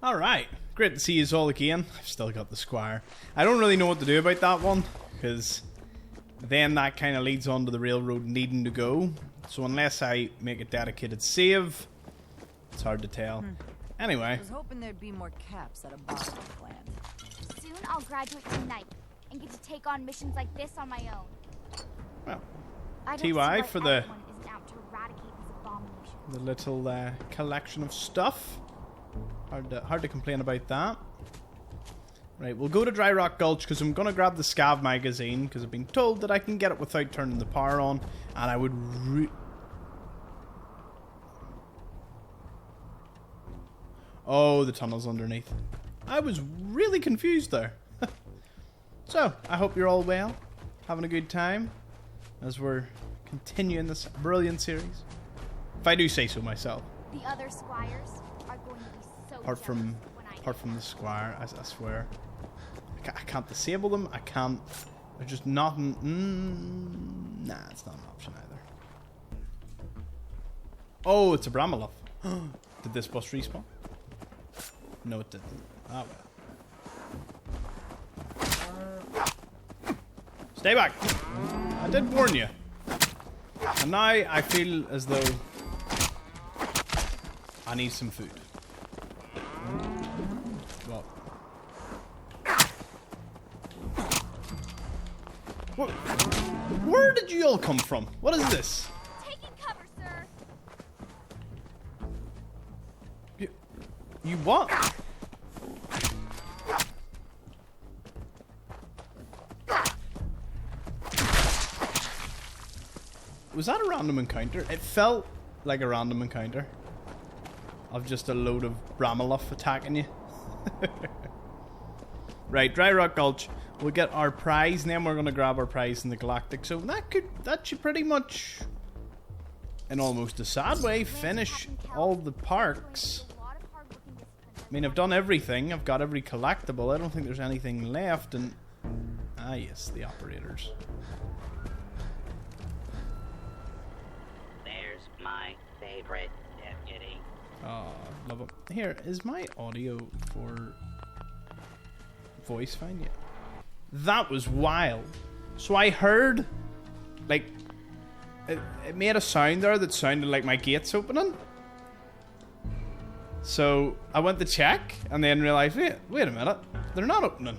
Alright, great to see you all again. I've still got the Squire. I don't really know what to do about that one, because then that kind of leads on to the railroad needing to go. So unless I make a dedicated save, it's hard to tell. Anyway. I was hoping there'd be more caps at a bottom plant. Soon I'll graduate tonight and get to take on missions like this on my own. Well, I don't TY see for why the everyone isn't out to eradicate these abominations. the little collection of stuff. Hard to complain about that. Right, we'll go to Dry Rock Gulch because I'm going to grab the Scav magazine because I've been told that I can get it without turning the power on, and I would oh, the tunnel's underneath. I was really confused there. So, I hope you're all well, having a good time as we're continuing this brilliant series. If I do say so myself. The other squires are going to be so Apart from the Squire, I swear. I can't disable them. I can't. They're just not. Nah, it's not an option either. Oh, it's a Bramaloth. Did this bus respawn? No, it didn't. Ah, well. Stay back! I did warn you. And now I feel as though I need some food. Well. Where did you all come from? What is this? Taking cover, sir. You what? Was that a random encounter? It felt like a random encounter of just a load of Bramaloth attacking you. Right, Dry Rock Gulch. We'll get our prize, and then we're going to grab our prize in the Galactic. So that should pretty much, in almost a sad way, finish all the parks. I mean, I've done everything. I've got every collectible. I don't think there's anything left. And ah, yes, the operators. There's my favorite deputy. Oh, love it. Here, is my audio for voice fine yet? That was wild. So I heard, like, it made a sound there that sounded like my gates opening. So I went to check and then realized, wait a minute, they're not opening.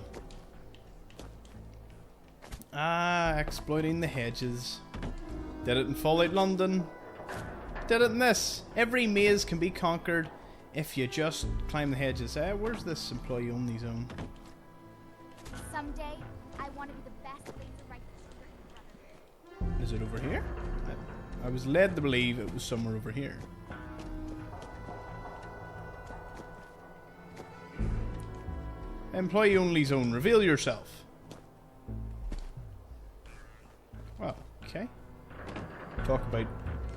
Ah, exploiting the hedges. Did it in Fallout London. Did it in this. Every maze can be conquered if you just climb the hedges. Where's this employee only zone? Someday, I want to be the best laser right there. Is it over here? I was led to believe it was somewhere over here. Employee only zone. Reveal yourself. Well, okay. Talk about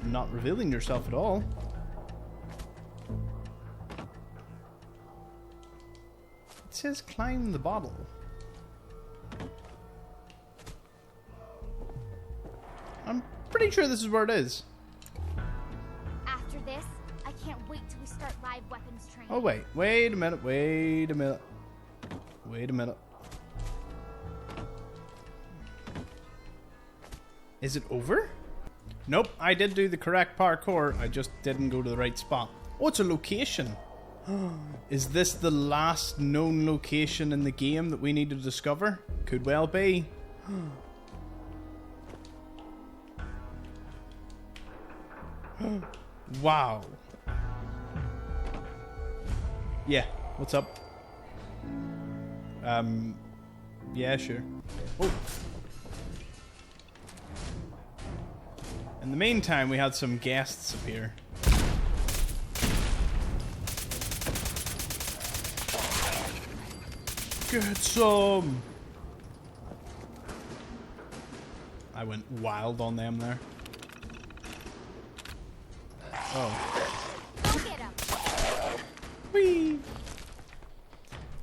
not revealing yourself at all. It says climb the bottle. I'm pretty sure this is where it is. After this, I can't wait till we start live weapons training. Oh wait a minute. Is it over? Nope, I did do the correct parkour, I just didn't go to the right spot. Oh, it's a location. Is this the last known location in the game that we need to discover? Could well be. Wow. Yeah, what's up? Yeah, sure. Oh. In the meantime, we had some guests appear. Get some! I went wild on them there. Oh. Go get him. Whee!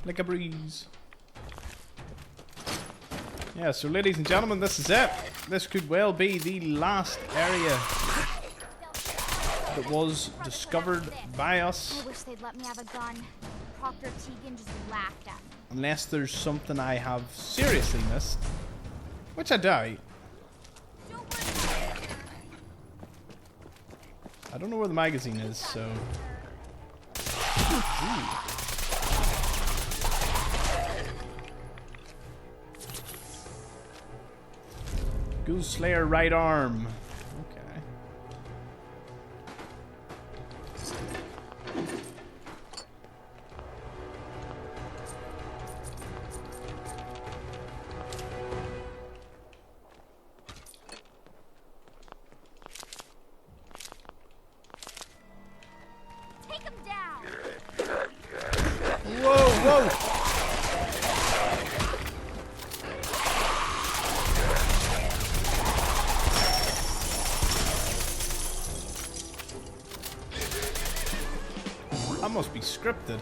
Like a breeze. Yeah, so ladies and gentlemen, this is it. This could well be the last area that was discovered by us. I wish they'd let me have a gun. Dr. Tegan just laughed at me. Unless there's something I have seriously missed. Which I doubt. I don't know where the magazine is, so... Ooh. Ghoul Slayer right arm. Okay. Take him down. Whoa, whoa! That must be scripted.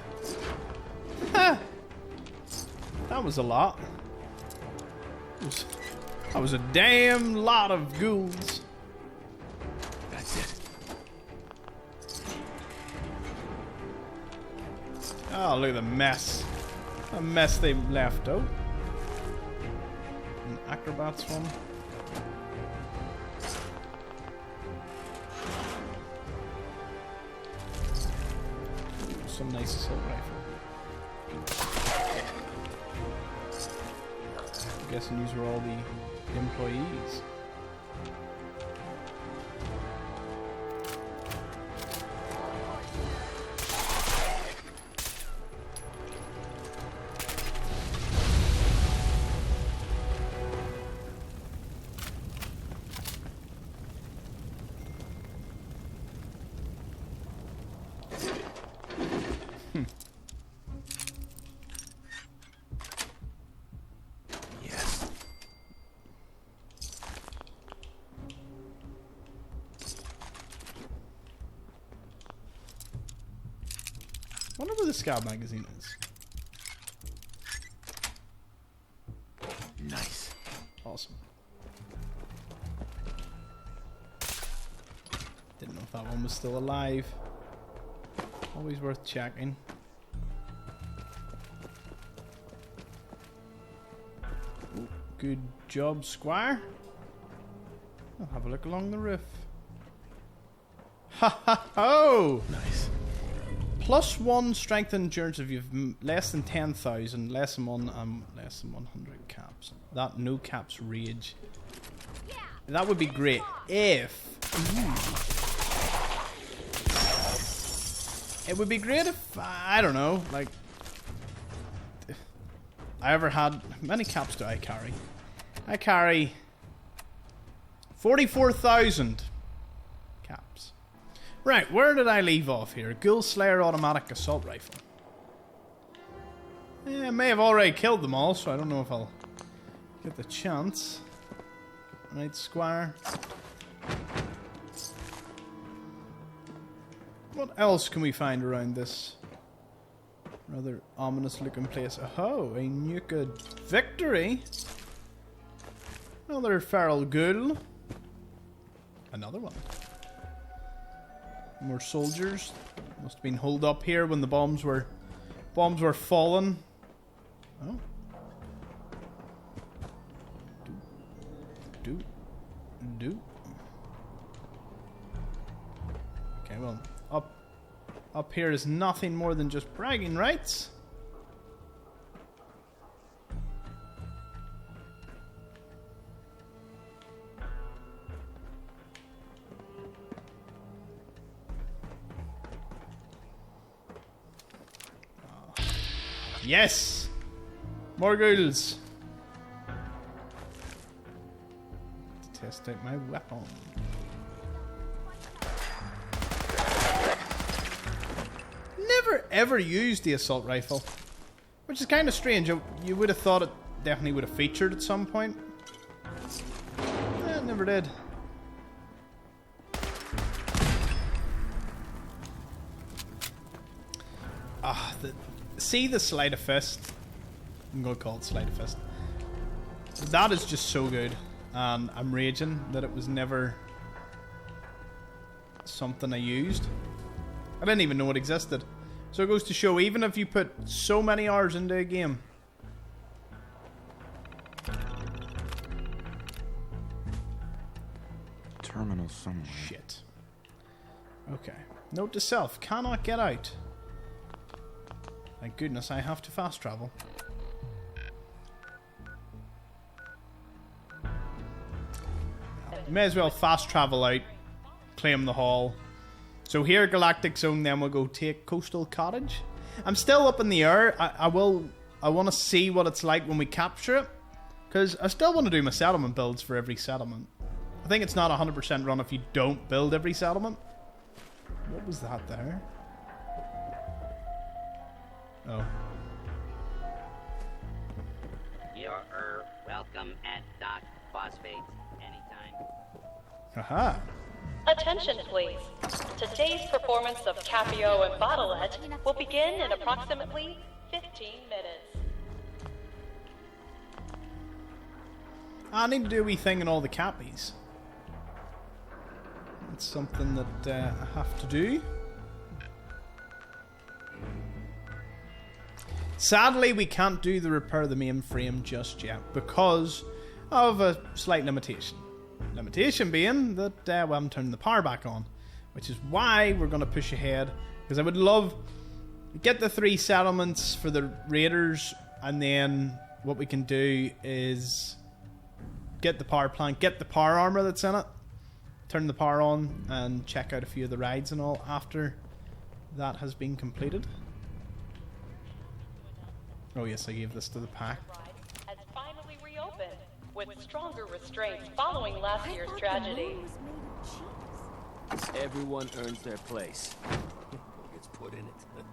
Ha! That was a lot. That was a damn lot of ghouls. That's it. Oh, look at the mess. A mess they left out. An acrobat's one. Some nice assault rifle. I'm guessing these were all the employees. Yes. I wonder where the Scout magazine is. Nice. Awesome. Didn't know if that one was still alive. Always worth checking. Ooh, good job, Squire. I'll have a look along the roof. Ha ha ho! Nice. +1 strength and endurance if you've less than 10,000, less than 100 caps. That no caps rage. That would be great if... It would be great if, I don't know, like... If I ever had... How many caps do I carry? I carry... 44,000 caps. Right, where did I leave off here? Ghoul Slayer automatic assault rifle. Yeah, I may have already killed them all, so I don't know if I'll get the chance. Right, Squire. What else can we find around this rather ominous looking place? Oh, a Nuka victory. Another feral ghoul. Another one. More soldiers. Must have been holed up here when the bombs were falling. Oh. Do. Okay, well, up here is nothing more than just bragging rights. Yes! More ghouls! To test out my weapon. Never ever used the assault rifle. Which is kind of strange. You would have thought it definitely would have featured at some point. It never did. See the sleight of fist? I'm going to call it sleight of fist. That is just so good. And I'm raging that it was never something I used. I didn't even know it existed. So it goes to show, even if you put so many hours into a game, Terminal somewhere. shit. Okay. Note to self, cannot get out. Thank goodness I have to fast travel. You may as well fast travel out, claim the hall. So here, Galactic Zone, then we'll go take Coastal Cottage. I'm still up in the air. I want to see what it's like when we capture it, because I still want to do my settlement builds for every settlement. I think it's not 100% run if you don't build every settlement. What was that there? Oh. You're welcome at Dock Phosphates anytime. Haha. Attention, please. Today's performance of Capio and Bottlehead will begin in approximately 15 minutes. I need to do a wee thing in all the cappies. It's something that I have to do. Sadly, we can't do the repair the mainframe just yet because of a slight limitation. Limitation being that we haven't turned the power back on, which is why we're going to push ahead, because I would love to get the 3 settlements for the raiders, and then what we can do is get the power plant, get the power armor that's in it, turn the power on, and check out a few of the rides and all after that has been completed. Oh yes, I gave this to the pack. Has finally reopened with stronger restraints following last year's tragedy. Everyone earns their place. It's put in it.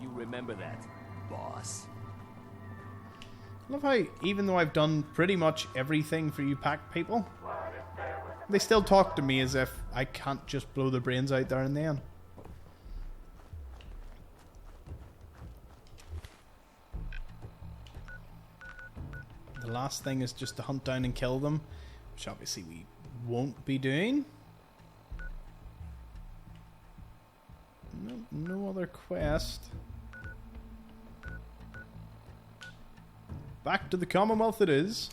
You remember that, boss. I love how, even though I've done pretty much everything for you pack people, they still talk to me as if I can't just blow their brains out there and then. The last thing is just to hunt down and kill them, which obviously we won't be doing. No other quest. Back to the Commonwealth it is.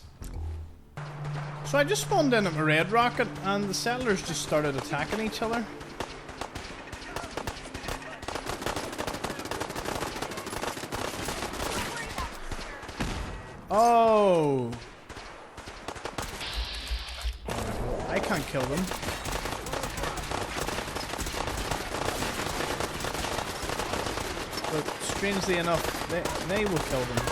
So I just spawned in at my red rocket and the settlers just started attacking each other. Oh! I can't kill them. But strangely enough, they will kill them.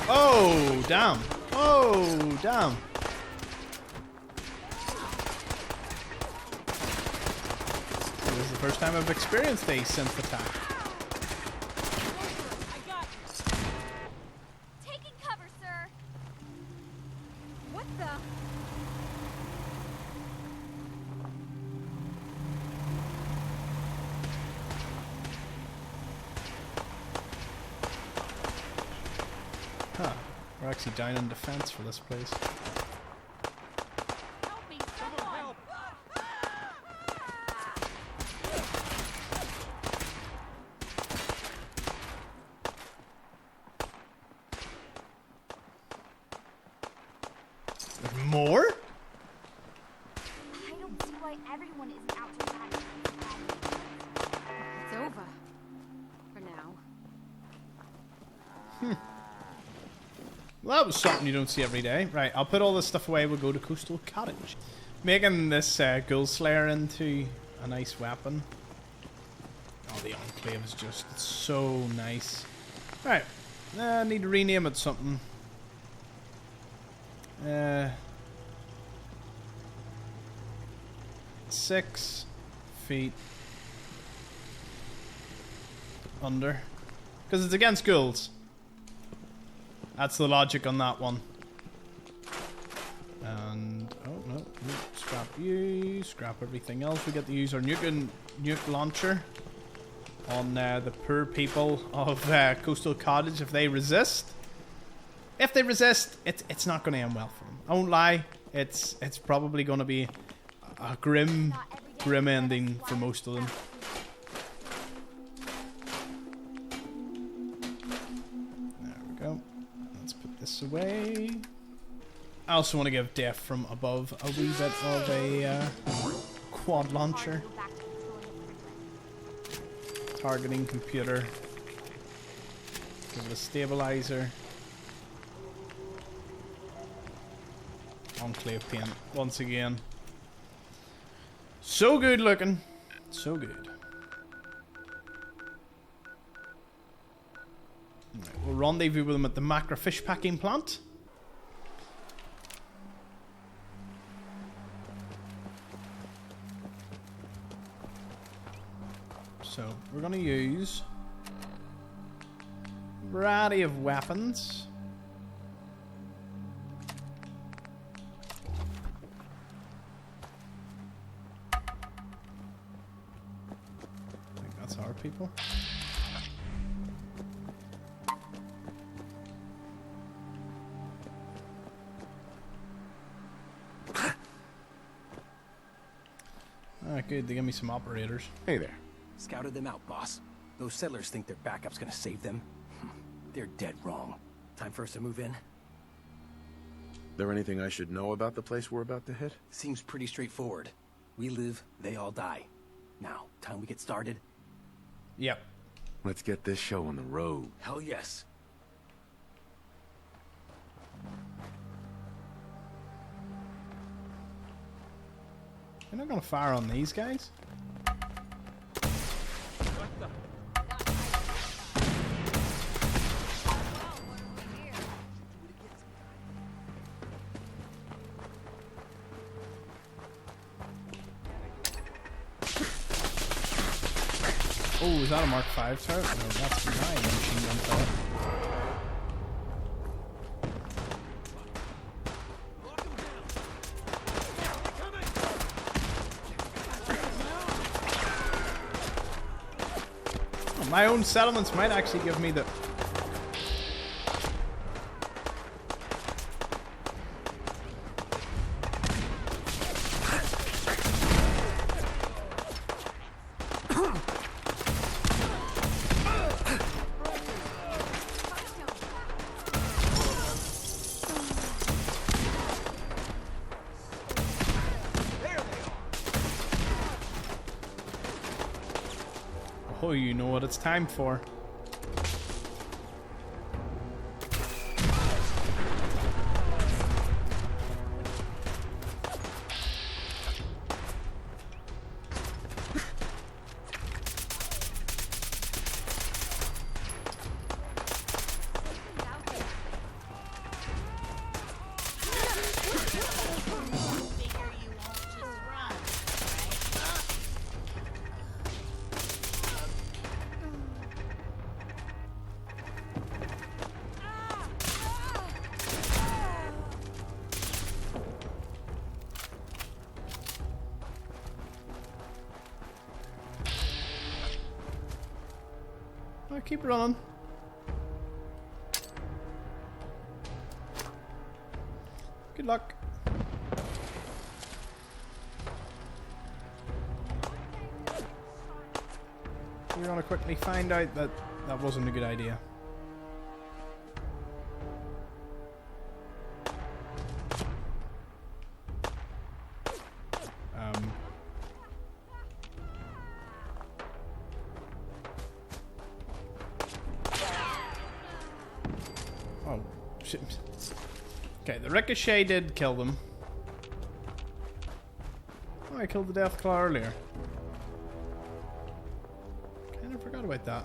Oh, damn. Oh, damn. This is the first time I've experienced a synth attack. Taking cover, sir. What the? Huh. We're actually down in defense for this place. Help me, someone! There's more? I don't see why everyone isn't out to attack. It's over. For now. Well, that was something you don't see every day. Right, I'll put all this stuff away. We'll go to Coastal Cottage. Making this Ghoul Slayer into a nice weapon. Oh, the Enclave is just it's so nice. Right, I need to rename it something. 6 feet under. Because it's against ghouls. That's the logic on that one. And oh no, scrap you, scrap everything else. We get to use our nuke launcher on the poor people of Coastal Cottage if they resist. If they resist, it's not going to end well for them. I won't lie. It's probably going to be a grim ending for most of them. this away. I also want to give Death from Above a wee bit of a quad launcher. Go back to controlling the prison. Targeting computer. Give it a stabilizer. Enclave paint once again. So good looking. So good. Right, we'll rendezvous with them at the macro fish packing plant. So we're going to use a variety of weapons. I think that's our people. Ah, good. They give me some operators. Hey there. Scouted them out, boss. Those settlers think their backup's gonna save them. They're dead wrong. Time for us to move in? There anything I should know about the place we're about to hit? Seems pretty straightforward. We live, they all die. Now, time we get started? Yep. Let's get this show on the road. Hell yes. You're not gonna fire on these guys? Oh, is that a Mark 5 turret? No, that's my machine gun turret. Oh, my own settlements might actually give me the... Oh, you know what it's time for. Oh, keep running. Good luck. We're gonna quickly find out that that wasn't a good idea. Oh, shit. Okay, the ricochet did kill them. Oh, I killed the Deathclaw earlier. Kinda forgot about that.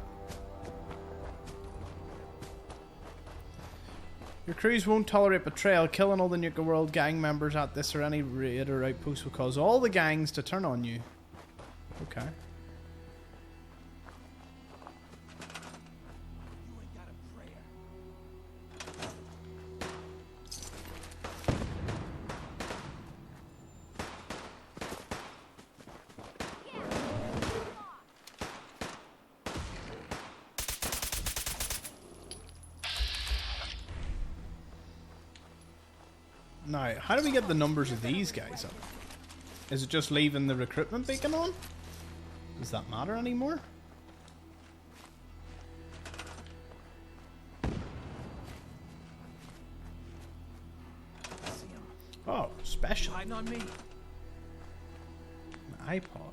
Your crews won't tolerate betrayal. Killing all the Nuka-World gang members at this or any raid or outpost will cause all the gangs to turn on you. Okay. Now, how do we get the numbers of these guys up? Is it just leaving the recruitment beacon on? Does that matter anymore? Oh, special. Hiding on me. An iPod.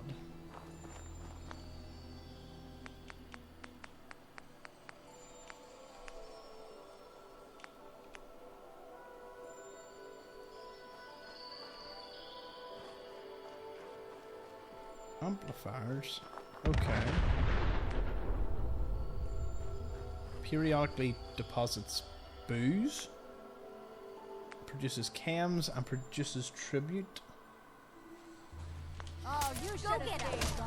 Amplifiers. Okay. Periodically deposits booze. Produces cams and produces tribute. Oh, you should get it.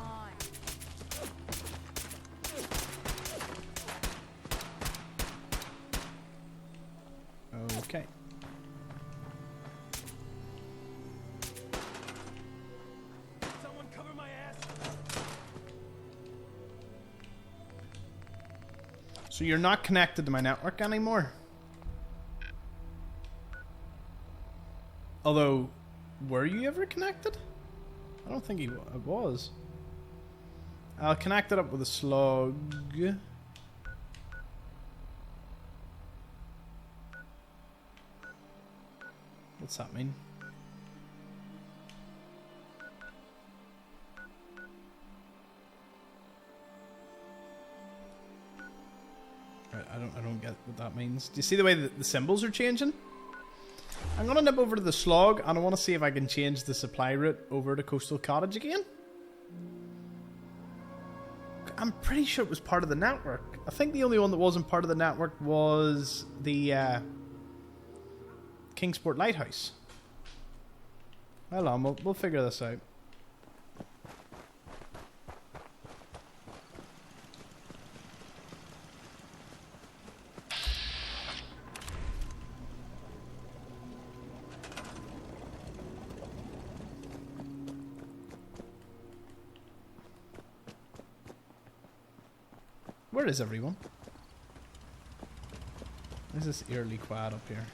Okay. Someone cover my ass. So you're not connected to my network anymore? Although, were you ever connected? I don't think I was. I'll connect it up with a slug. What's that mean? I don't get what that means. Do you see the way that the symbols are changing? I'm gonna nip over to the slog and I want to see if I can change the supply route over to Coastal Cottage again. I'm pretty sure it was part of the network. I think the only one that wasn't part of the network was the Kingsport Lighthouse. Hold on, we'll figure this out. Where is everyone? Why is this eerily quiet up here?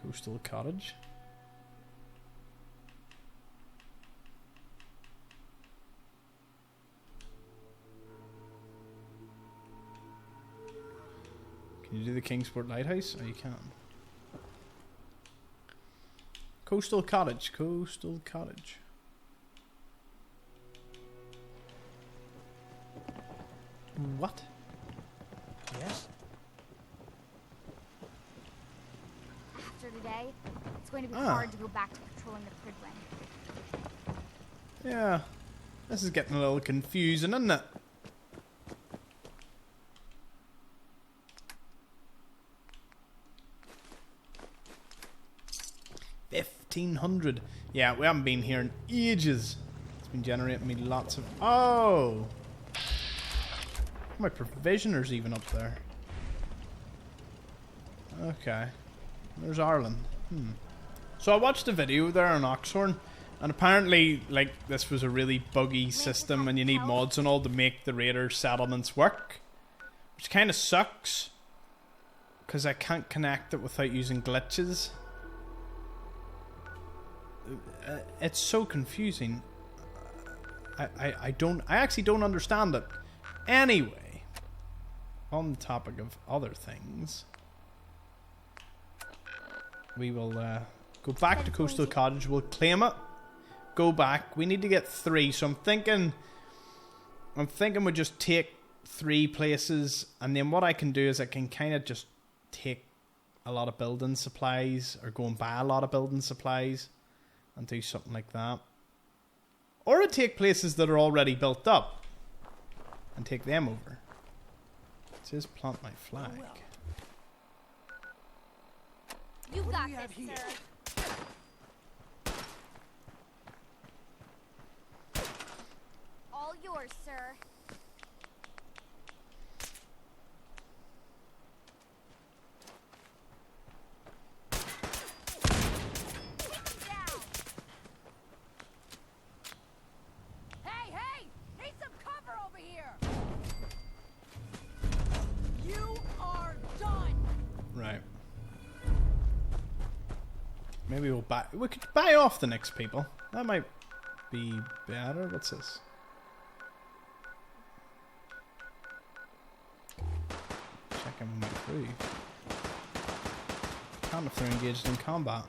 Coastal Cottage. Can you do the Kingsport Lighthouse? Oh, you can. Coastal Cottage. Coastal Cottage. What? Yes? After today, it's going to be hard to go back to patrolling the Pridwin. Yeah. This is getting a little confusing, isn't it? $1,500. Yeah, we haven't been here in ages. It's been generating me lots of... Oh! My provisioner's even up there. Okay. There's Ireland. So I watched a video there on Oxhorn, and apparently, like, this was a really buggy system and you need mods and all to make the raider settlements work. Which kind of sucks, because I can't connect it without using glitches. It's so confusing. I actually don't understand it. Anyway, on the topic of other things, we will go back to Coastal Cottage. We'll claim it. Go back. We need to get 3. So I'm thinking we just take 3 places, and then what I can do is I can kind of just take a lot of building supplies, or go and buy a lot of building supplies and do something like that. Or I take places that are already built up and take them over. It says plant my flag. You got this, sir. All yours, sir. Maybe we could buy off the next people. That might be better. What's this? check in with my crew. Can't if they're engaged in combat.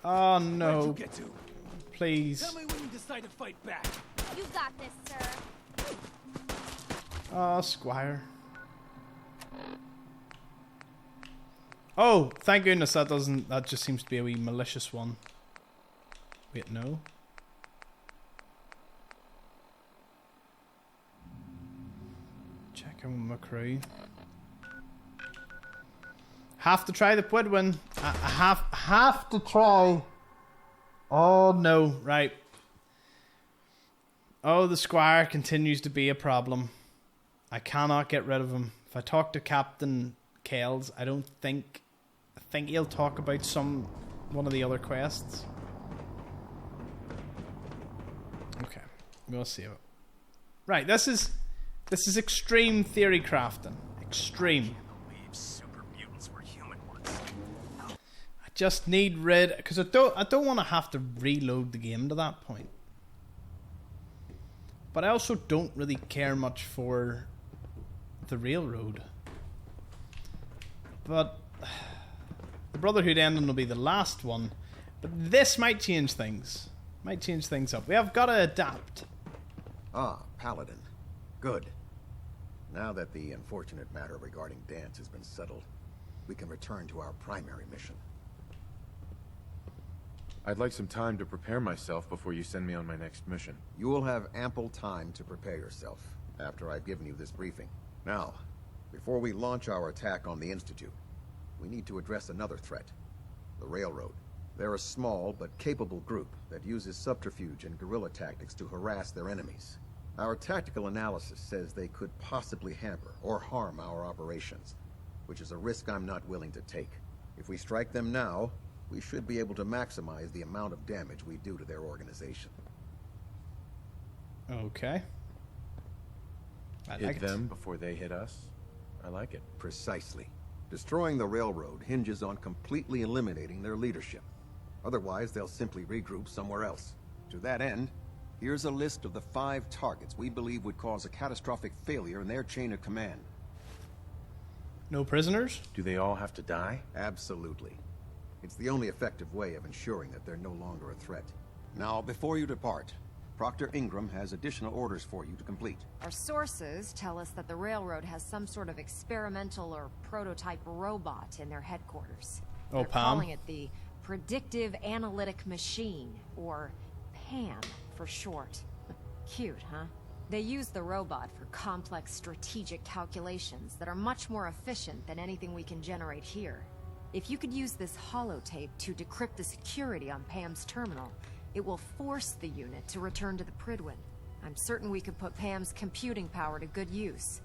Oh no. Where'd you get to? Please. Tell me when you decide to fight back. You got this, sir. Oh, Squire. Oh, thank goodness that doesn't. That just seems to be a wee malicious one. Wait, no. Check in with my crew. Have to try the Pwidwin. I have to try. Oh no, right. Oh, the Squire continues to be a problem. I cannot get rid of him. If I talk to Captain Kells, I think he'll talk about one of the other quests. Okay, we'll save it. Right, this is extreme theory crafting. Extreme. Super mutants were human ones. I just need rid, because I don't want to have to reload the game to that point. But I also don't really care much for the railroad. But the Brotherhood ending will be the last one. But this might change things. Might change things up. We have got to adapt. Ah, Paladin. Good. Now that the unfortunate matter regarding Dance has been settled, we can return to our primary mission. I'd like some time to prepare myself before you send me on my next mission. You will have ample time to prepare yourself after I've given you this briefing. Now, before we launch our attack on the Institute, we need to address another threat. The Railroad. They're a small but capable group that uses subterfuge and guerrilla tactics to harass their enemies. Our tactical analysis says they could possibly hamper or harm our operations, which is a risk I'm not willing to take. If we strike them now, we should be able to maximize the amount of damage we do to their organization. Okay. I like Hit them before they hit us. I like it. Precisely. Destroying the railroad hinges on completely eliminating their leadership. Otherwise, they'll simply regroup somewhere else. To that end, here's a list of the 5 targets we believe would cause a catastrophic failure in their chain of command. No prisoners? Do they all have to die? Absolutely. It's the only effective way of ensuring that they're no longer a threat. Now, before you depart, Proctor Ingram has additional orders for you to complete. Our sources tell us that the railroad has some sort of experimental or prototype robot in their headquarters. Oh, They're Pam? calling it the Predictive Analytic Machine, or PAM for short. Cute, huh? They use the robot for complex strategic calculations that are much more efficient than anything we can generate here. If you could use this holotape to decrypt the security on Pam's terminal, it will force the unit to return to the Pridwin. I'm certain we could put Pam's computing power to good use.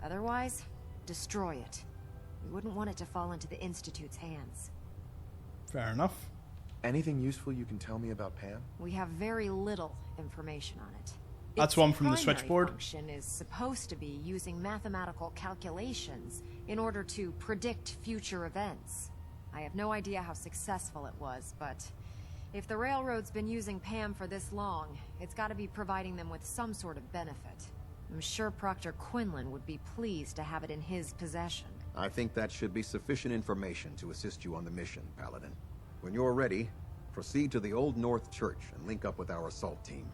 Otherwise, destroy it. We wouldn't want it to fall into the Institute's hands. Fair enough. Anything useful you can tell me about Pam? We have very little information on it. That's Its one from the primary switchboard. Function is supposed to be using mathematical calculations in order to predict future events. I have no idea how successful it was, but if the railroad's been using Pam for this long, it's got to be providing them with some sort of benefit. I'm sure Proctor Quinlan would be pleased to have it in his possession. I think that should be sufficient information to assist you on the mission, Paladin. When you're ready, proceed to the Old North Church and link up with our assault team.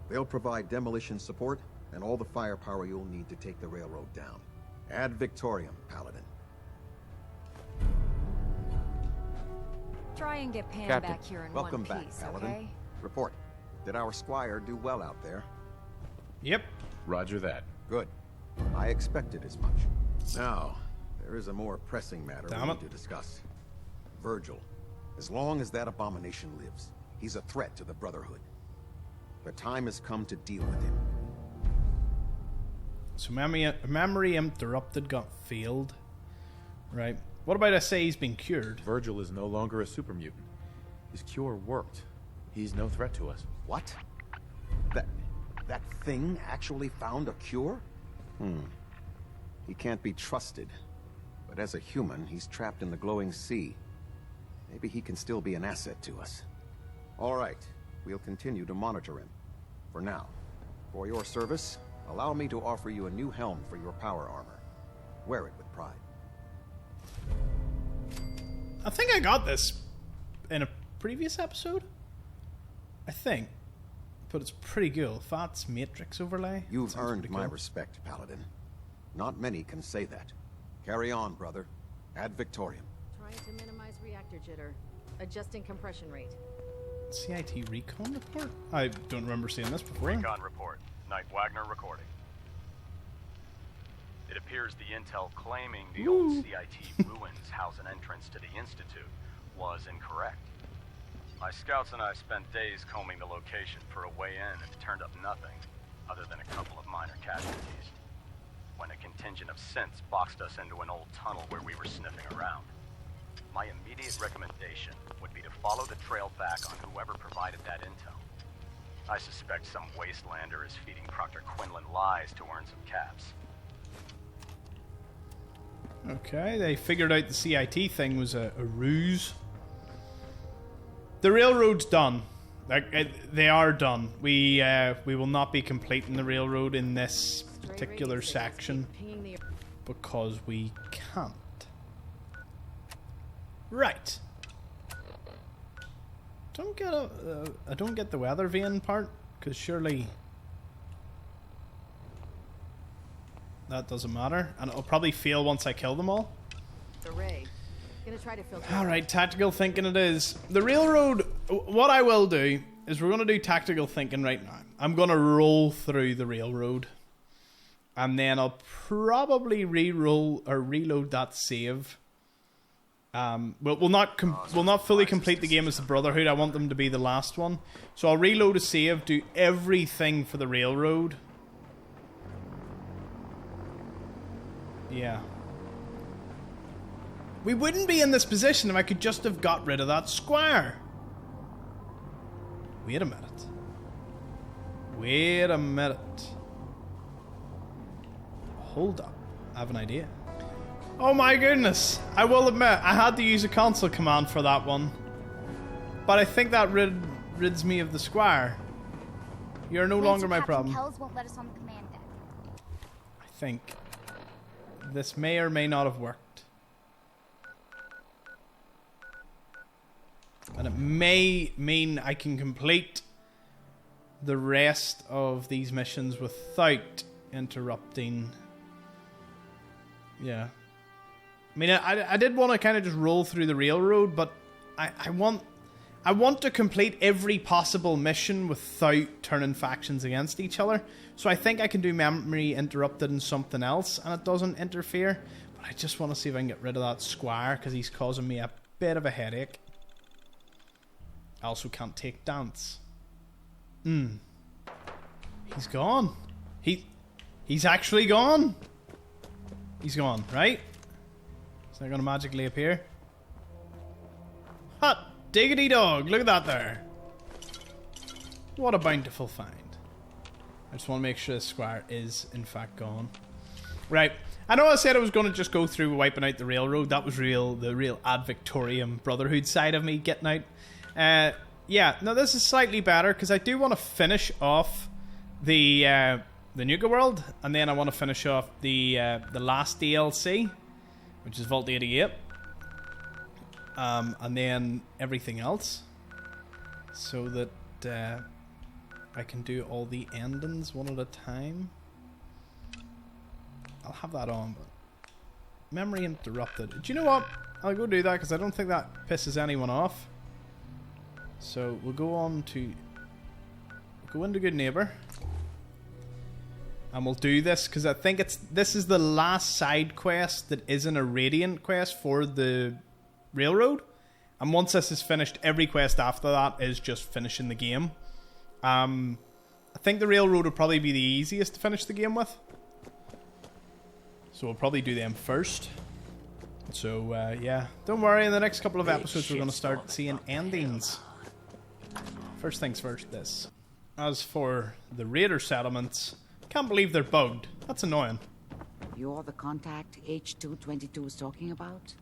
They'll provide demolition support and all the firepower you'll need to take the railroad down. Ad Victoriam, Paladin. Try and get Pam Captain, back here in Welcome one back, piece, Paladin. okay? Report. Did our squire do well out there? Yep. Roger that. Good. I expected as much. Now, there is a more pressing matter we need to discuss. Virgil. As long as that abomination lives, he's a threat to the Brotherhood. The time has come to deal with him. So memory interrupted got failed. Right. What about I say he's been cured? Virgil is no longer a super mutant. His cure worked. He's no threat to us. What? That thing actually found a cure? He can't be trusted. But as a human, he's trapped in the glowing sea. Maybe he can still be an asset to us. All right. We'll continue to monitor him. For now. For your service, allow me to offer you a new helm for your power armor. Wear it with pride. I think I got this in a previous episode. I think. But it's pretty cool. Fat's matrix overlay. You've earned my respect, Paladin. Not many can say that. Carry on, brother. Ad Victoriam. Trying to minimize reactor jitter. Adjusting compression rate. CIT recon report? I don't remember seeing this before. Recon report. Knight Wagner recording. It appears the intel claiming the old CIT ruins house an entrance to the Institute was incorrect. My scouts and I spent days combing the location for a way in and turned up nothing other than a couple of minor casualties. When a contingent of synths boxed us into an old tunnel where we were sniffing around. My immediate recommendation would be to follow the trail back on whoever provided that intel. I suspect some wastelander is feeding Proctor Quinlan lies to earn some caps. Okay, they figured out the CIT thing was a ruse. The railroad's done. They are done. We will not be completing the railroad in this particular section because we can't. Right. I don't get the weather vane part because surely that doesn't matter, and it'll probably fail once I kill them all. The ray. Gonna try to filter. All right, tactical thinking it is. The railroad. What I will do is we're gonna do tactical thinking right now. I'm gonna roll through the railroad, and then I'll probably re-roll or reload that save. We'll not fully complete the game as the Brotherhood. I want them to be the last one, so I'll reload a save, do everything for the railroad. Yeah. We wouldn't be in this position if I could just have got rid of that squire. Wait a minute. Wait a minute. Hold up. I have an idea. Oh my goodness. I will admit, I had to use a console command for that one. But I think that rids me of the squire. You're no longer my problem. Kells won't let us on the command deck. I think this may or may not have worked. And it may mean I can complete the rest of these missions without interrupting. Yeah. I mean, I did want to kind of just roll through the railroad, but I want to complete every possible mission without turning factions against each other. So I think I can do memory interrupted and something else, and it doesn't interfere. But I just want to see if I can get rid of that squire, because he's causing me a bit of a headache. I also can't take dance. He's gone. He's actually gone. He's gone, right? Is that going to magically appear? Hot diggity dog. Look at that there. What a bountiful find. I just want to make sure the squire is in fact gone. Right. I know I said I was going to just go through wiping out the railroad. That was the real Ad Victoriam Brotherhood side of me getting out. Yeah, no, this is slightly better because I do want to finish off the Nuka-World, and then I want to finish off the last DLC, which is Vault 88, and then everything else, so that I can do all the endings one at a time. I'll have that on, but memory interrupted. Do you know what? I'll go do that because I don't think that pisses anyone off. So we'll go into Good Neighbor, and we'll do this because I think this is the last side quest that isn't a Radiant quest for the railroad. And once this is finished, every quest after that is just finishing the game. I think the railroad will probably be the easiest to finish the game with, so we'll probably do them first. So yeah, don't worry. In the next couple of episodes, we're going to start seeing endings. First things first, this. As for the raider settlements, can't believe they're bugged. That's annoying. You're the contact H222 is talking about?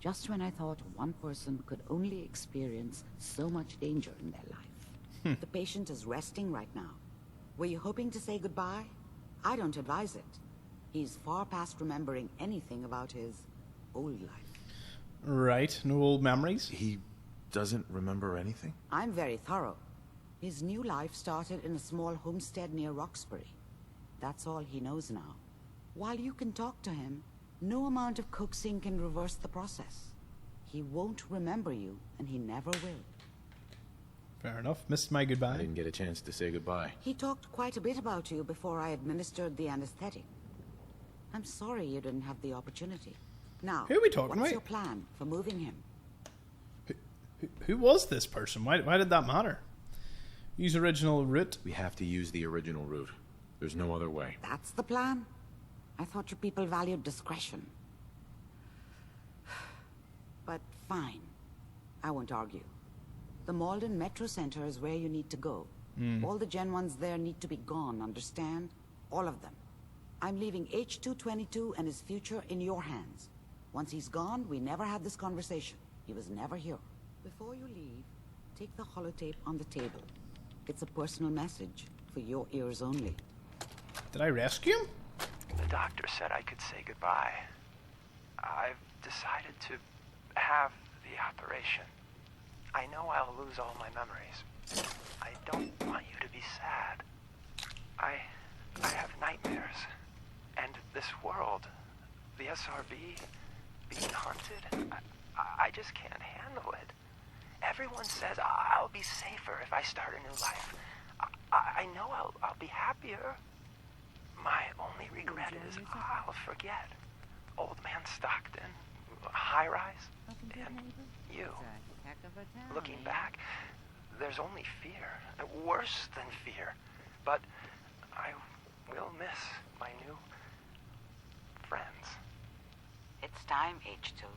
Just when I thought one person could only experience so much danger in their life. The patient is resting right now. Were you hoping to say goodbye? I don't advise it. He's far past remembering anything about his old life. Right, no old memories. He doesn't remember anything? I'm very thorough. His new life started in a small homestead near Roxbury. That's all he knows now. While you can talk to him, no amount of coaxing can reverse the process. He won't remember you, and he never will. Fair enough. Missed my goodbye. I didn't get a chance to say goodbye. He talked quite a bit about you before I administered the anesthetic. I'm sorry you didn't have the opportunity. Now, who are we talking what's about? your plan for moving him? Who was this person? Why did that matter? Use original route. We have to use the original route. There's no other way. That's the plan? I thought your people valued discretion. But fine. I won't argue. The Malden Metro Center is where you need to go. All the Gen 1s there need to be gone, understand? All of them. I'm leaving H222 and his future in your hands. Once he's gone, we never had this conversation. He was never here. Before you leave, take the holotape on the table. It's a personal message for your ears only. Did I rescue him? The doctor said I could say goodbye. I've decided to have the operation. I know I'll lose all my memories. I don't want you to be sad. I have nightmares. And this world, the SRB, being haunted, I just can't handle it. Everyone says I'll be safer if I start a new life. I know I'll be happier. My only regret is I'll forget. Old Man Stockton, high rise, and you. Looking back, there's only fear, worse than fear. But I will miss my new friends. It's time, H2.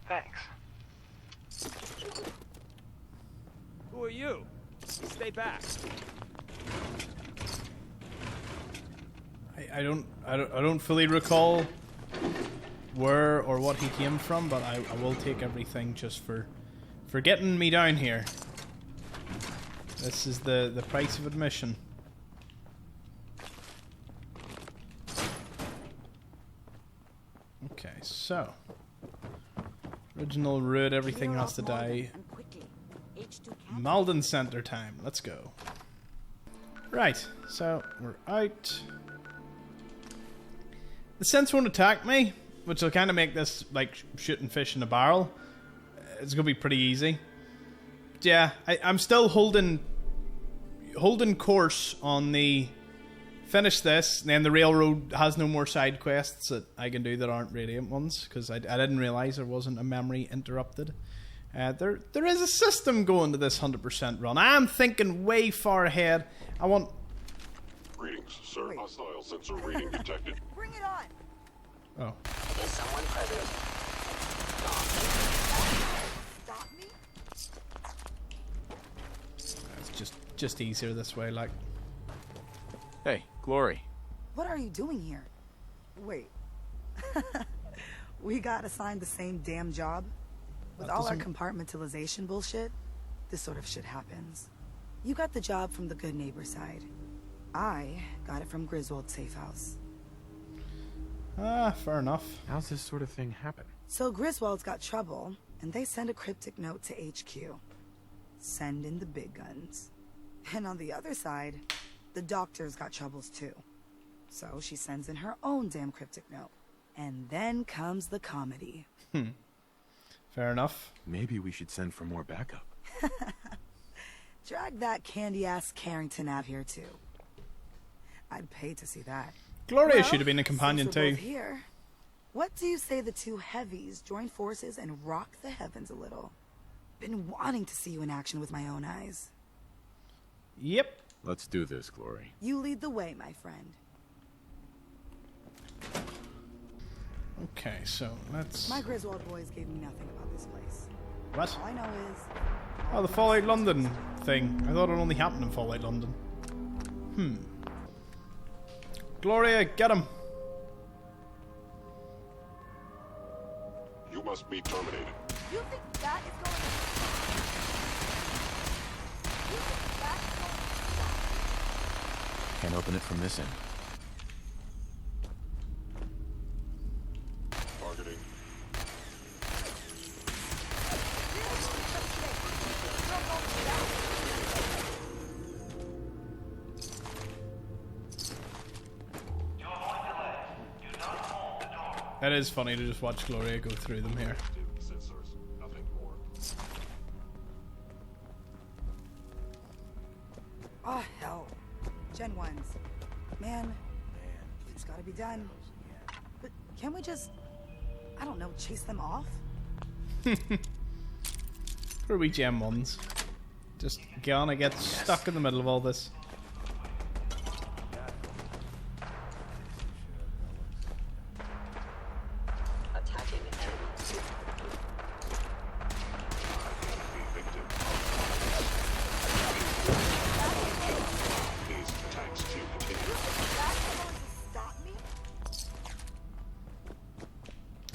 Thanks. Who are you? Stay back. I don't fully recall where or what he came from, but I will take everything just for getting me down here. This is the price of admission. Okay, so original route, everything has to die. Malden Center time. Let's go. Right, so we're out. The Synths won't attack me, which will kind of make this like shooting fish in a barrel. It's gonna be pretty easy. But yeah, I'm still holding course on the finish this, and then the railroad has no more side quests that I can do that aren't Radiant ones, because I didn't realize there wasn't a memory interrupted. There is a system going to this 100% run. I'm thinking way far ahead. I want... Greetings, sir. Hostile sensor reading detected. Bring it on. Oh. Is someone present? Stop me? It's just easier this way, like... Hey, Glory. What are you doing here? Wait. We got assigned the same damn job? With all our compartmentalization bullshit, this sort of shit happens. You got the job from the good neighbor side. I got it from Griswold's safe house. Fair enough. How's this sort of thing happen? So Griswold's got trouble, and they send a cryptic note to HQ. Send in the big guns. And on the other side, the doctor's got troubles too. So she sends in her own damn cryptic note. And then comes the comedy. Fair enough. Maybe we should send for more backup. Drag that candy-ass Carrington out here too. I'd pay to see that. Gloria should have been a companion since we're too. both here, what do you say the two heavies join forces and rock the heavens a little? Been wanting to see you in action with my own eyes. Yep. Let's do this, Glory. You lead the way, my friend. Okay, so let's... My Griswold boys gave me nothing about this place. What? All I know is... Oh, the Fallout London thing. I thought it only happened in Fallout London. Gloria, get him. You must be terminated. You think that is going to... You think that is going to... Can't open it from this end. Targeting. It is funny to just watch Gloria go through them here. Sensors, nothing more. Oh, hell. Gen 1s. Man, it's gotta be done. But can we just, I don't know, chase them off? Poor wee Gen 1s. Just gonna get stuck in the middle of all this.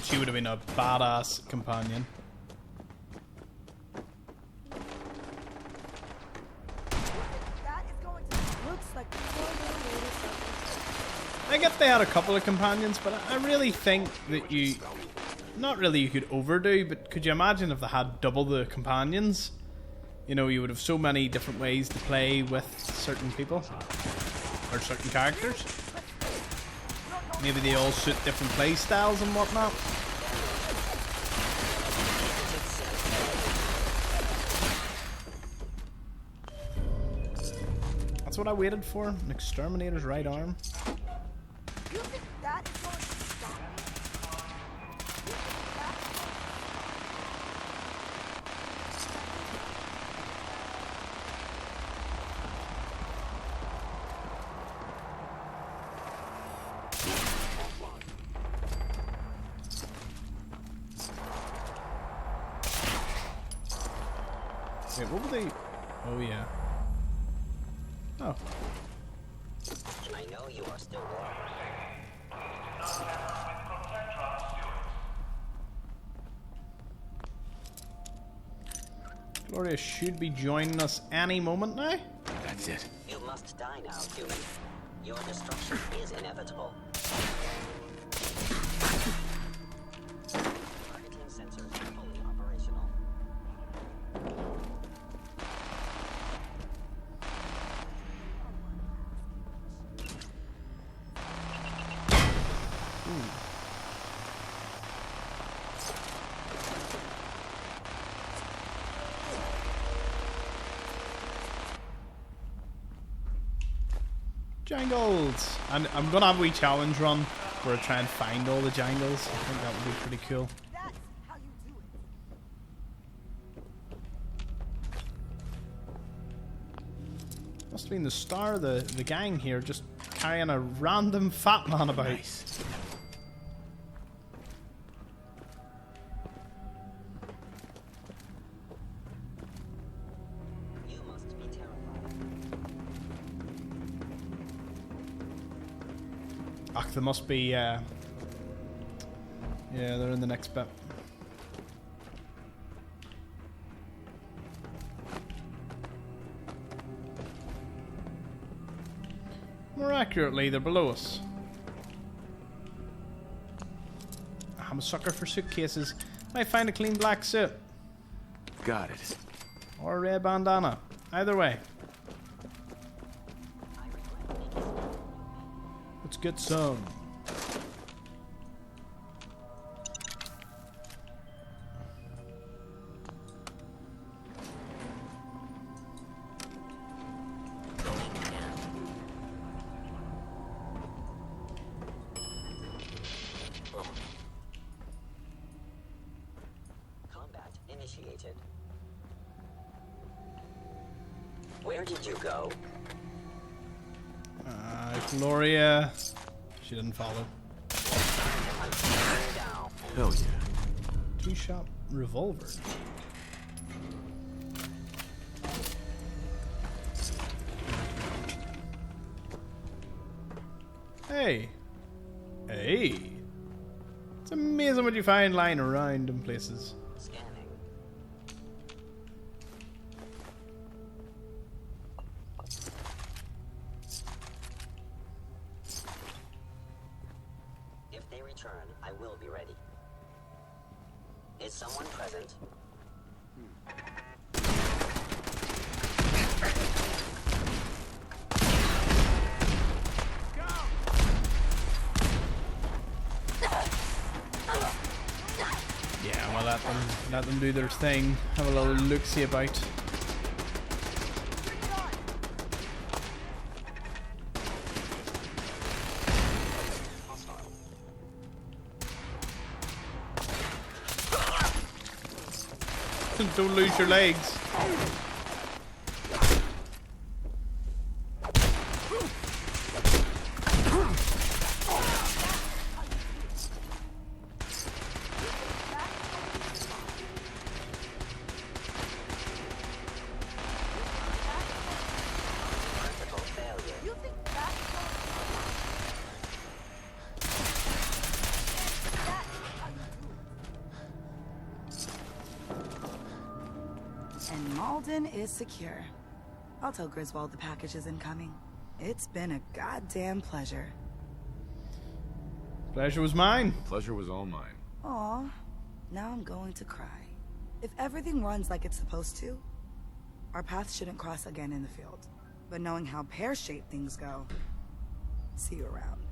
She would have been a badass companion. I guess they had a couple of companions, but I really think that you... Not really you could overdo, but could you imagine if they had double the companions? You know, you would have so many different ways to play with certain people. Or certain characters. Maybe they all suit different play styles and whatnot. That's what I waited for. An exterminator's right arm. You think that is going to stop me? Wait, what were they? Oh yeah. Oh. I know you are still there. Gloria should be joining us any moment now. That's it. You must die now, human. Your destruction is inevitable. Targeting sensors fully operational. Jangles! And I'm gonna have a wee challenge run where I try and find all the jangles. I think that would be pretty cool. That's how you do it. Must have been the star of the gang here, just carrying a random fat man about. Nice. You must be terrified. Ach, there must be, yeah, they're in the next bit. More accurately, they're below us. I'm a sucker for suitcases. I find a clean black suit. Got it. Or a red bandana. Either way. Let's get some. Combat initiated. Where did you go? Gloria. She didn't follow. Hell yeah. Two-shot revolver. Hey. Hey. It's amazing what you find lying around in places. Scanning. If they return, I will be ready. Is someone present? Yeah, well, let them do their thing. Have a little look-see about. Don't lose your legs. And Malden is secure. I'll tell Griswold the package is incoming. It's been a goddamn pleasure. Pleasure was mine. Pleasure was all mine. Aw, now I'm going to cry. If everything runs like it's supposed to, our paths shouldn't cross again in the field. But knowing how pear-shaped things go, see you around.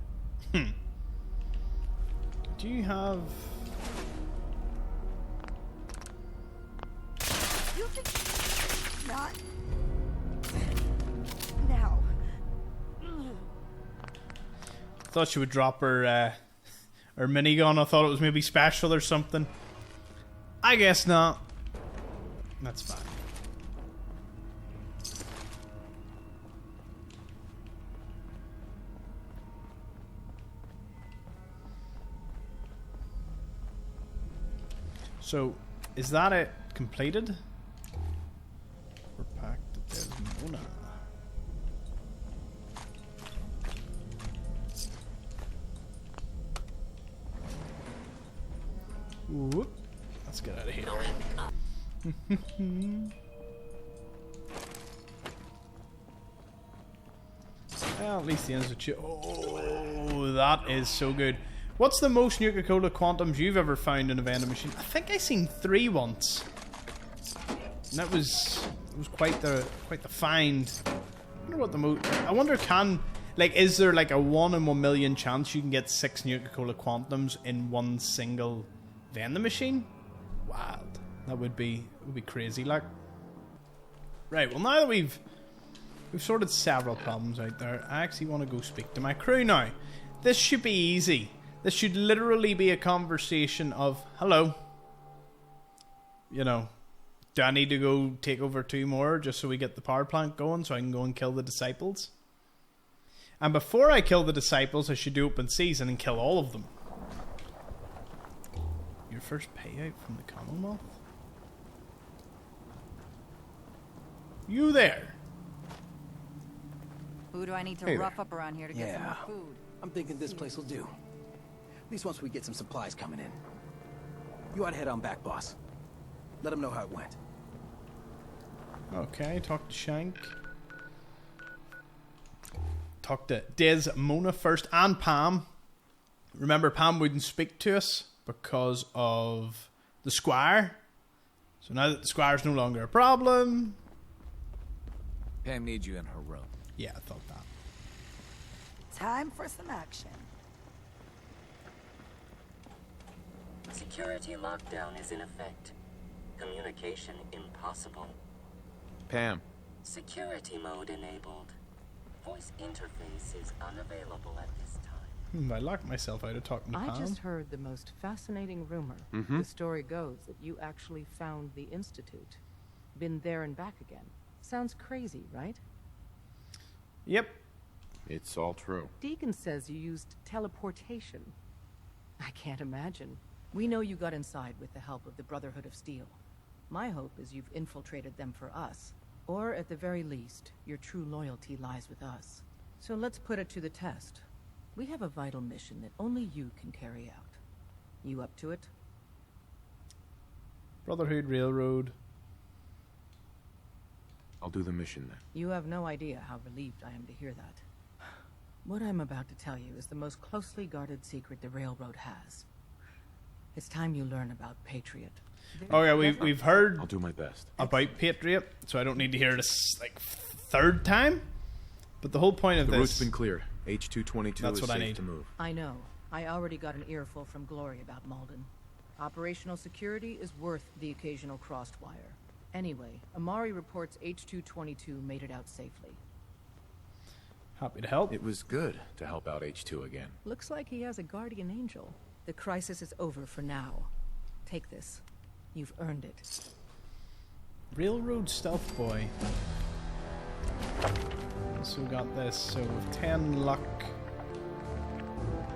Do you have... You think... Not... Now. Thought she would drop her minigun. I thought it was maybe special or something. I guess not. That's fine. So, is that it completed? We're packed at Desmona. Whoop. Let's get out of here. Well, at least the ends with you. Oh, that is so good. What's the most Nuka-Cola Quantums you've ever found in a vending machine? I think I seen 3 once. And that was quite the find. I wonder what the most. I wonder is there like a 1 in 1 million chance you can get 6 Nuka-Cola Quantums in one single vending machine? Wild. That would be crazy. Like, right. Well, now that we've sorted several problems out there, I actually want to go speak to my crew now. This should be easy. This should literally be a conversation of, hello. You know, do I need to go take over 2 more just so we get the power plant going so I can go and kill the disciples? And before I kill the disciples, I should do open season and kill all of them. Your first payout from the Commonwealth? You there? Who do I need to Hey rough there. up around here to get some more food? I'm thinking this place will do. At least once we get some supplies coming in. You ought to head on back, boss. Let him know how it went. Okay, talk to Shank. Talk to Desmona first and Pam. Remember, Pam wouldn't speak to us because of the Squire. So now that the Squire's no longer a problem. Pam needs you in her room. Yeah, I thought that. Time for some action. Security lockdown is in effect. Communication impossible. Pam. Security mode enabled. Voice interface is unavailable at this time. I locked myself out of talking to Pam. I just heard the most fascinating rumor. Mm-hmm. The story goes that you actually found the Institute. Been there and back again. Sounds crazy, right? Yep. It's all true. Deacon says you used teleportation. I can't imagine. We know you got inside with the help of the Brotherhood of Steel. My hope is you've infiltrated them for us. Or at the very least, your true loyalty lies with us. So let's put it to the test. We have a vital mission that only you can carry out. You up to it? Brotherhood Railroad. I'll do the mission then. You have no idea how relieved I am to hear that. What I'm about to tell you is the most closely guarded secret the Railroad has. It's time you learn about Patriot. Oh yeah, we've heard. I'll do my best. About Patriot, so I don't need to hear this like third time. But the whole point of the this. The route's been cleared. H222 is safe to move. I know. I already got an earful from Glory about Malden. Operational security is worth the occasional crossed wire. Anyway, Amari reports H222 made it out safely. Happy to help. It was good to help out H2 again. Looks like he has a guardian angel. The crisis is over for now. Take this. You've earned it. Railroad Stealth Boy. So we got this. So with 10 luck.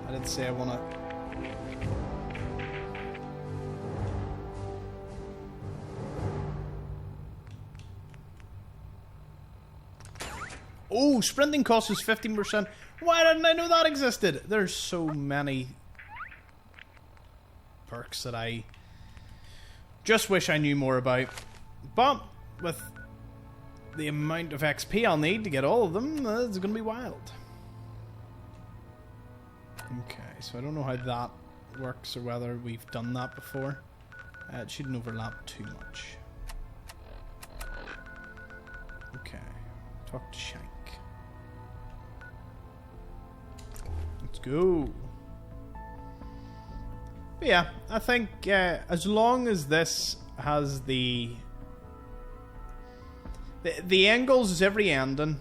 I did say I wanna. Oh, sprinting cost is 15%. Why didn't I know that existed? There's so many perks that I just wish I knew more about. But with the amount of XP I'll need to get all of them, it's going to be wild. Okay, so I don't know how that works or whether we've done that before. It shouldn't overlap too much. Okay, talk to Shank. Let's go. But yeah, I think as long as this has the angles is every ending,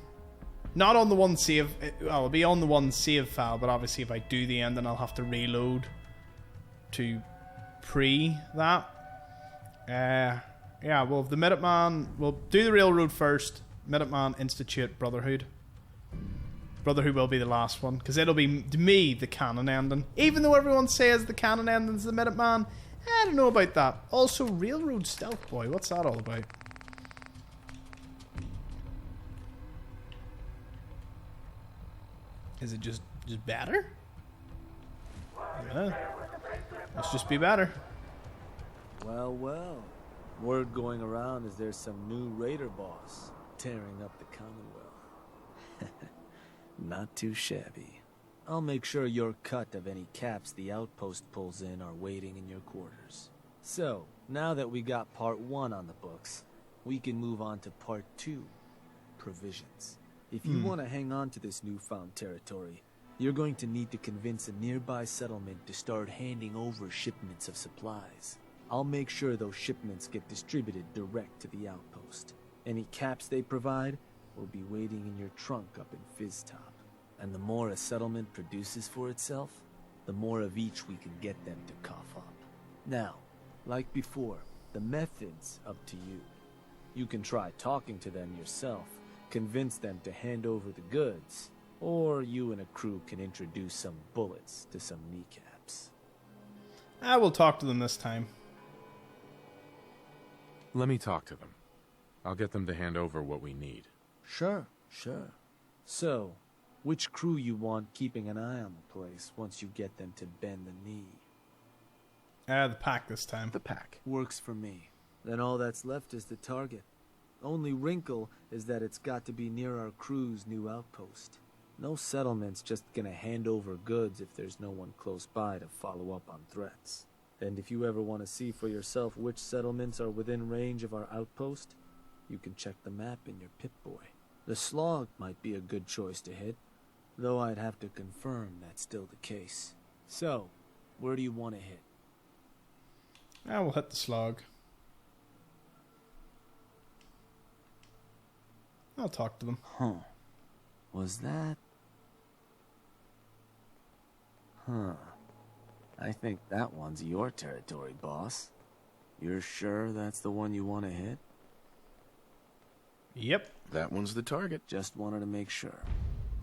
not on the one save. Well, it'll be on the one save file, but obviously if I do the ending, I'll have to reload to pre that. Yeah, well, the Minuteman, we'll do the Railroad first. Minuteman, Institute, Brotherhood. Brotherhood will be the last one, because it'll be, to me, the canon ending. Even though everyone says the canon ending's the Minuteman, I don't know about that. Also, Railroad Stealth Boy, what's that all about? Is it just better? Yeah. Let's just be better. Well, well. Word going around is there's some new raider boss tearing up the Commonwealth. Not too shabby. I'll make sure your cut of any caps the outpost pulls in are waiting in your quarters. So, now that we got part 1 on the books, we can move on to part 2, provisions. If you want to hang on to this newfound territory, you're going to need to convince a nearby settlement to start handing over shipments of supplies. I'll make sure those shipments get distributed direct to the outpost. Any caps they provide will be waiting in your trunk up in Fizztop. And the more a settlement produces for itself, the more of each we can get them to cough up. Now, like before, the method's up to you. You can try talking to them yourself, convince them to hand over the goods, or you and a crew can introduce some bullets to some kneecaps. I will talk to them this time. Let me talk to them. I'll get them to hand over what we need. Sure. So, which crew you want keeping an eye on the place once you get them to bend the knee? The pack this time. The pack. Works for me. Then all that's left is the target. Only wrinkle is that it's got to be near our crew's new outpost. No settlement's just gonna hand over goods if there's no one close by to follow up on threats. And if you ever want to see for yourself which settlements are within range of our outpost, you can check the map in your Pip-Boy. The Slog might be a good choice to hit, though I'd have to confirm that's still the case. So, where do you want to hit? I will hit the Slog. I'll talk to them. Huh. Was that... Huh. I think that one's your territory, boss. You're sure that's the one you want to hit? Yep. That one's the target. Just wanted to make sure.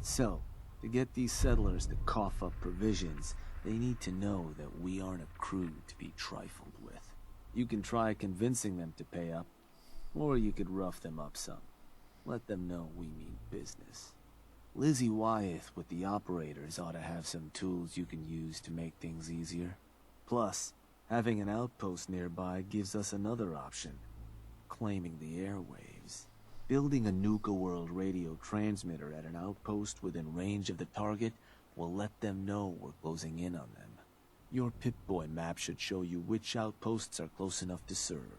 So, to get these settlers to cough up provisions, they need to know that we aren't a crew to be trifled with. You can try convincing them to pay up, or you could rough them up some. Let them know we mean business. Lizzie Wyeth with the operators ought to have some tools you can use to make things easier. Plus, having an outpost nearby gives us another option. Claiming the airwaves. Building a Nuka-World radio transmitter at an outpost within range of the target will let them know we're closing in on them. Your Pip-Boy map should show you which outposts are close enough to serve.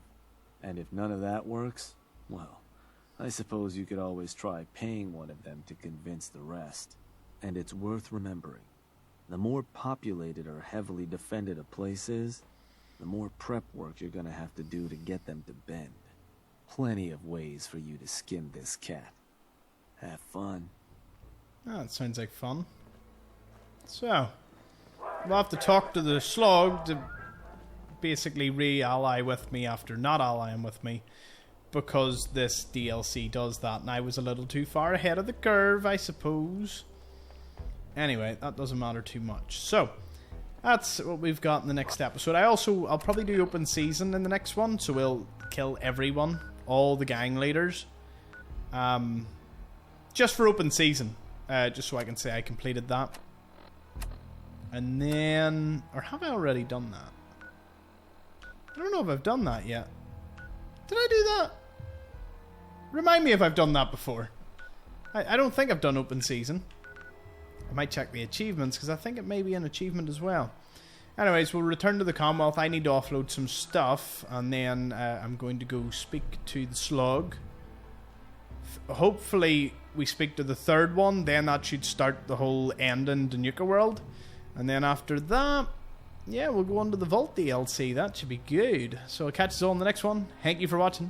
And if none of that works, well, I suppose you could always try paying one of them to convince the rest. And it's worth remembering. The more populated or heavily defended a place is, the more prep work you're gonna have to do to get them to bend. Plenty of ways for you to skin this cat. Have fun. Oh, that sounds like fun. So, we'll have to talk to the slug to basically re-ally with me after not allying with me, because this DLC does that, and I was a little too far ahead of the curve, I suppose. Anyway, that doesn't matter too much. So, that's what we've got in the next episode. I'll probably do open season in the next one, so we'll kill everyone, all the gang leaders. Just for open season, just so I can say I completed that. And then, or have I already done that? I don't know if I've done that yet. Did I do that? Remind me if I've done that before. I don't think I've done open season. I might check the achievements, because I think it may be an achievement as well. Anyways, we'll return to the Commonwealth. I need to offload some stuff, and then I'm going to go speak to the slug. Hopefully we speak to the third one, then that should start the whole ending to Nuka-World. And then after that, yeah, we'll go on to the Vault DLC. That should be good. So I'll catch you all in the next one. Thank you for watching.